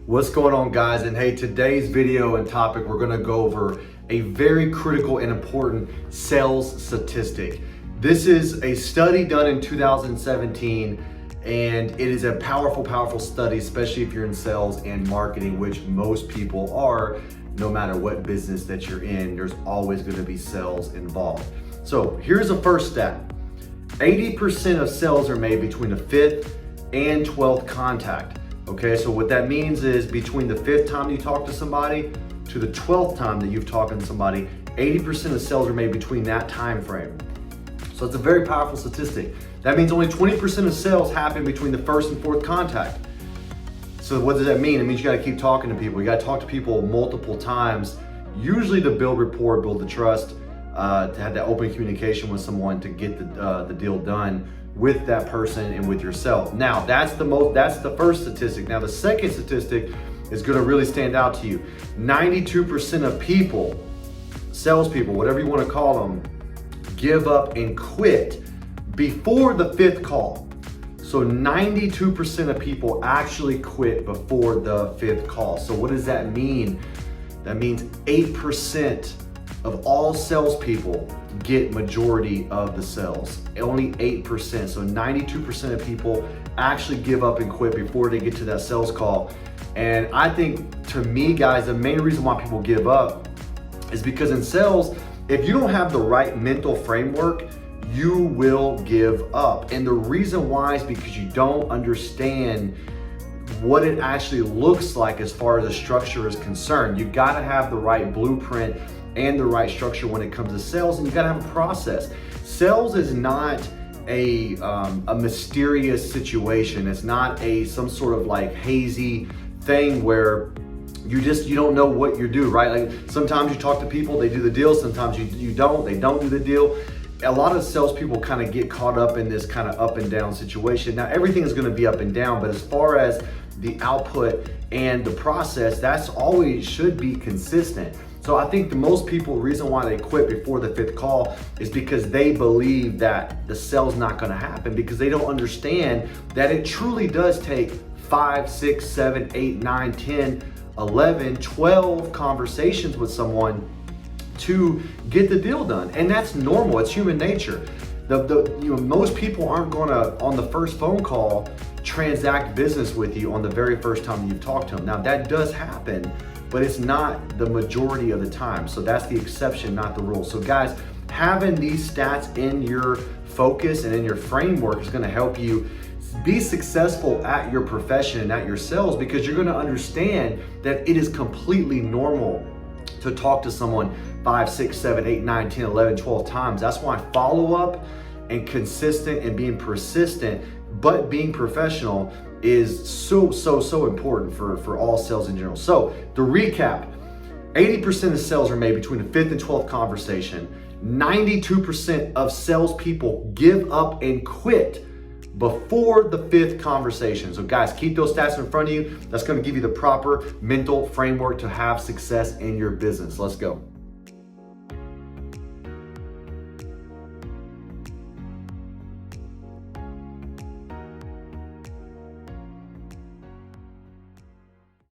What's going on, guys? And hey, today's video and topic, we're gonna go over a very critical and important sales statistic. This is a study done in 2017, and it is a powerful study, especially if you're in sales and marketing, which most people are. No matter what business that you're in, there's always gonna be sales involved. So here's the first stat. 80% of sales are made between the 5th and 12th contact. Okay, so what that means is between the 5th time you talk to somebody to the 12th time that you've talked to somebody, 80% of sales are made between that time frame. So it's a very powerful statistic. That means only 20% of sales happen between the 1st and 4th contact. So what does that mean? It means you gotta keep talking to people. You gotta talk to people multiple times, usually to build rapport, build the trust, to have that open communication with someone to get the deal done with that person and with yourself. Now, that's the first statistic. Now, the second statistic is gonna really stand out to you. 92% of people, salespeople, whatever you wanna call them, give up and quit before the 5th call. So 92% of people actually quit before the 5th call. So what does that mean? That means 8% of all salespeople get majority of the sales. Only 8%. So 92% of people actually give up and quit before they get to that sales call. And I think, to me, guys, the main reason why people give up is because in sales, if you don't have the right mental framework, you will give up. And the reason why is because you don't understand what it actually looks like as far as the structure is concerned. You gotta have the right blueprint and the right structure when it comes to sales, and you gotta have a process. Sales is not a mysterious situation. It's not some sort of like hazy thing where you don't know what you do, right? Like sometimes you talk to people, they do the deal. Sometimes you don't, they don't do the deal. A lot of salespeople kind of get caught up in this kind of up and down situation. Now, everything is gonna be up and down, but as far as the output and the process, that's always should be consistent. So I think the most people, the reason why they quit before the 5th call is because they believe that the sale's not gonna happen, because they don't understand that it truly does take 5, 6, 7, 8, 9, 10, 11, 12 conversations with someone to get the deal done. And that's normal, it's human nature. Most people aren't gonna, on the first phone call, transact business with you on the very first time you've talked to them. Now that does happen, but it's not the majority of the time. So that's the exception, not the rule. So guys, having these stats in your focus and in your framework is gonna help you be successful at your profession and at your sales, because you're gonna understand that it is completely normal to talk to someone 5, 6, 7, 8, 9, 10, 11, 12 times. That's why follow-up and consistent and being persistent, but being professional is so important for all sales in general. So to recap, 80% of sales are made between the 5th and 12th conversation. 92% of salespeople give up and quit before the 5th conversation. So guys, keep those stats in front of you. That's gonna give you the proper mental framework to have success in your business. Let's go.